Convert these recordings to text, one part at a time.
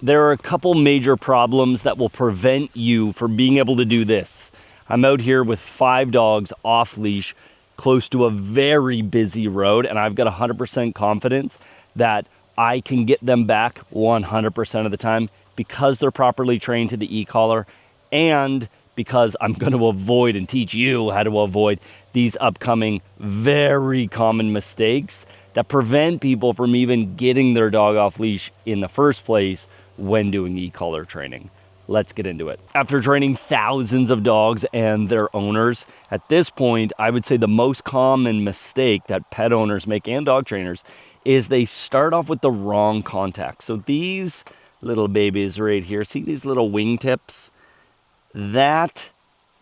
there are a couple major problems that will prevent you from being able to do this. I'm out here with 5 dogs off leash, close to a very busy road, and I've got 100% confidence that I can get them back 100% of the time because they're properly trained to the Ecollar, and because I'm going to avoid and teach you how to avoid these upcoming very common mistakes that prevent people from even getting their dog off leash in the first place when doing Ecollar training. Let's get into it. After training thousands of dogs and their owners, at this point, I would say the most common mistake that pet owners make and dog trainers is they start off with the wrong contact. So these little babies right here, see these little wingtips? That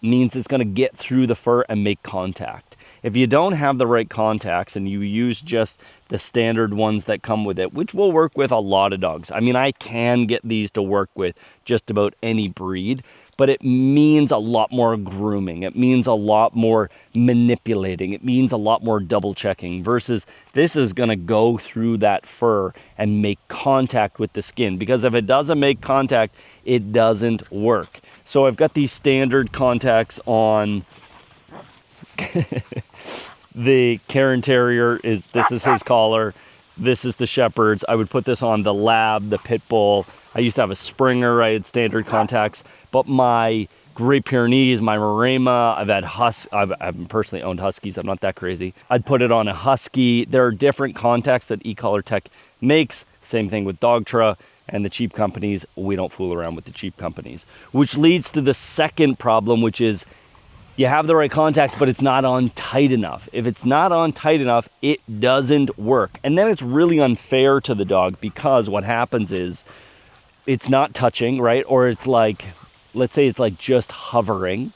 means it's going to get through the fur and make contact. If you don't have the right contacts and you use just the standard ones that come with it, which will work with a lot of dogs. I mean, I can get these to work with just about any breed, but it means a lot more grooming. It means a lot more manipulating. It means a lot more double checking versus this is going to go through that fur and make contact with the skin, because if it doesn't make contact, it doesn't work. So I've got these standard contacts on the Cairn Terrier. This is his collar. This is the Shepherd's. I would put this on the Lab, the Pit Bull. I used to have a Springer. I had standard contacts. But my Great Pyrenees, my Maremma, I've personally owned Huskies. I'm not that crazy. I'd put it on a Husky. There are different contacts that Ecollar Tech makes. Same thing with Dogtra. And the cheap companies, we don't fool around with the cheap companies. Which leads to the second problem, which is you have the right contacts, but it's not on tight enough. If it's not on tight enough, it doesn't work. And then it's really unfair to the dog, because what happens is it's not touching, right? Or it's like, let's say it's like just hovering.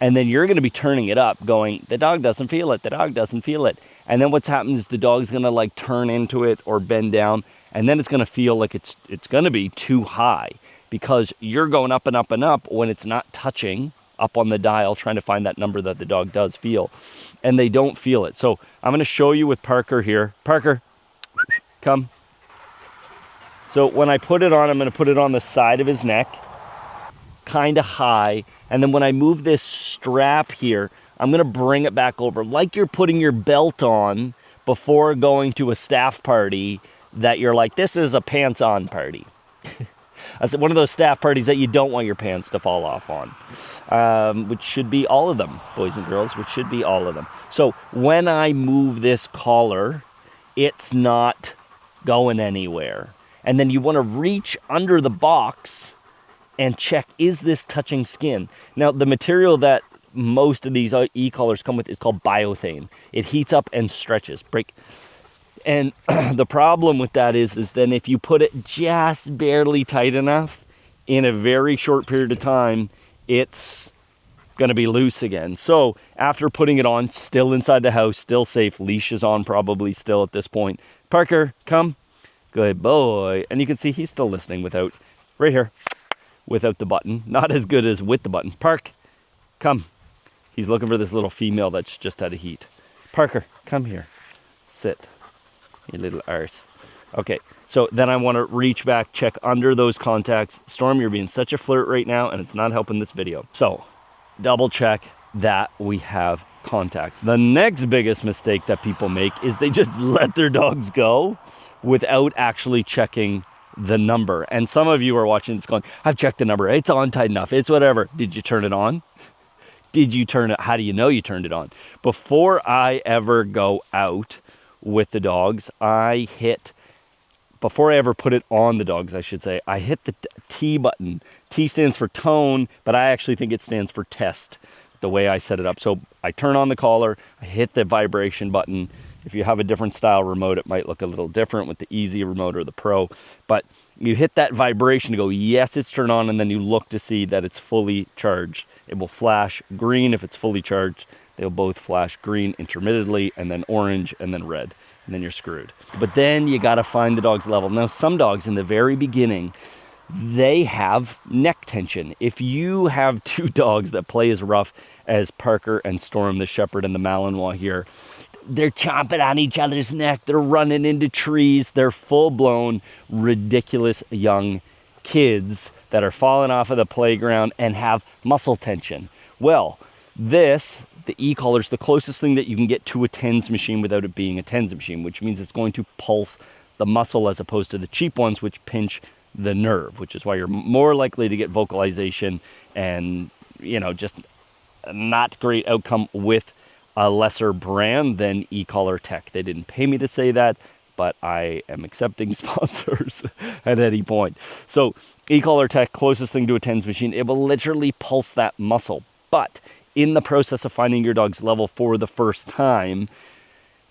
And then you're going to be turning it up going, the dog doesn't feel it. The dog doesn't feel it. And then what's happened is the dog's going to like turn into it or bend down. And then it's going to feel like it's going to be too high, because you're going up and up and up when it's not touching up on the dial, trying to find that number that the dog does feel, and they don't feel it. So I'm going to show you with Parker here. Parker, come. So when I put it on, I'm going to put it on the side of his neck, kind of high. And then when I move this strap here, I'm going to bring it back over like you're putting your belt on before going to a staff party that you're like, this is a pants-on party. I said one of those staff parties that you don't want your pants to fall off on, which should be all of them, boys and girls, which should be all of them. So when I move this collar, it's not going anywhere. And then you want to reach under the box and check, is this touching skin? Now, the material that most of these e-collars come with is called biothane. It heats up and stretches. And the problem with that is then if you put it just barely tight enough in a very short period of time, it's going to be loose again. So after putting it on, still inside the house, still safe, leash is on probably still at this point. Parker, come. Good boy. And you can see he's still listening without, right here, without the button. Not as good as with the button. Park, come. He's looking for this little female that's just out of heat. Parker, come here. Sit. You little arse. Okay, so then I want to reach back, check under those contacts. Storm, you're being such a flirt right now, and it's not helping this video. So, double check that we have contact. The next biggest mistake that people make is they just let their dogs go without actually checking the number. And some of you are watching this going, I've checked the number. It's on tight enough. It's whatever. Did you turn it on? Did you turn it? How do you know you turned it on? Before I ever go out with the dogs, before I ever put it on the dogs, I should say, I hit the T button. T stands for tone, but I actually think it stands for test, the way I set it up. So I turn on the collar, I hit the vibration button. If you have a different style remote, it might look a little different with the Easy remote or the Pro, but you hit that vibration to go, yes, it's turned on, and then you look to see that it's fully charged. It will flash green if it's fully charged. They'll both flash green intermittently, and then orange, and then red, and then you're screwed. But then you got to find the dog's level. Now, some dogs in the very beginning, they have neck tension. If you have two dogs that play as rough as Parker and Storm, the Shepherd and the Malinois here, they're chomping on each other's neck. They're running into trees. They're full-blown, ridiculous young kids that are falling off of the playground and have muscle tension. Well, the e-collar is the closest thing that you can get to a TENS machine without it being a TENS machine, which means it's going to pulse the muscle as opposed to the cheap ones, which pinch the nerve, which is why you're more likely to get vocalization and, just not great outcome with a lesser brand than Ecollar Tech. They didn't pay me to say that, but I am accepting sponsors at any point. So Ecollar Tech, closest thing to a TENS machine, it will literally pulse that muscle. But in the process of finding your dog's level for the first time,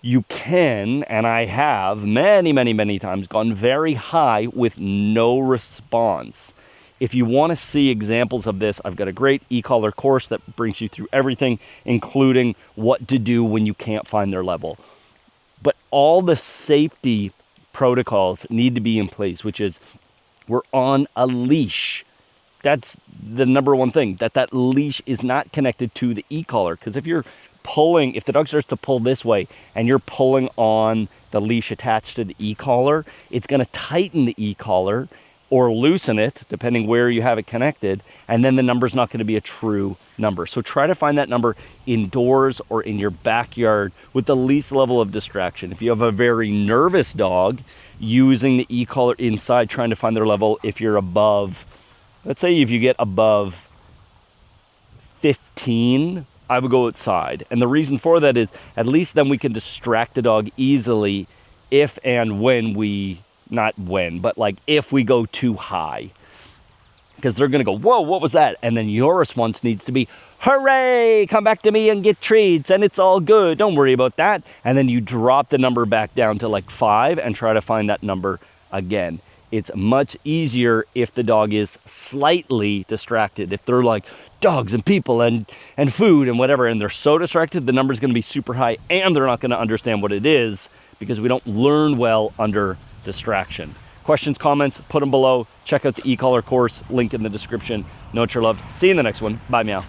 you can, and I have many, many, many times gone very high with no response. If you want to see examples of this, I've got a great Ecollar course that brings you through everything, including what to do when you can't find their level. But all the safety protocols need to be in place, which is we're on a leash. That's the number one thing, that leash is not connected to the e-collar. Because if the dog starts to pull this way and you're pulling on the leash attached to the e-collar, it's going to tighten the e-collar or loosen it, depending where you have it connected, and then the number's not going to be a true number. So try to find that number indoors or in your backyard with the least level of distraction. If you have a very nervous dog, using the e-collar inside, trying to find their level if you're above, let's say if you get above 15, I would go outside. And the reason for that is at least then we can distract the dog easily if and when if we go too high. Because they're going to go, whoa, what was that? And then your response needs to be, hooray, come back to me and get treats and it's all good. Don't worry about that. And then you drop the number back down to 5 and try to find that number again. It's much easier if the dog is slightly distracted. If they're like dogs and people and food and whatever, and they're so distracted, the number's going to be super high and they're not going to understand what it is because we don't learn well under distraction. Questions, comments, put them below. Check out the Ecollar course, link in the description. Know what you're loved. See you in the next one. Bye, meow.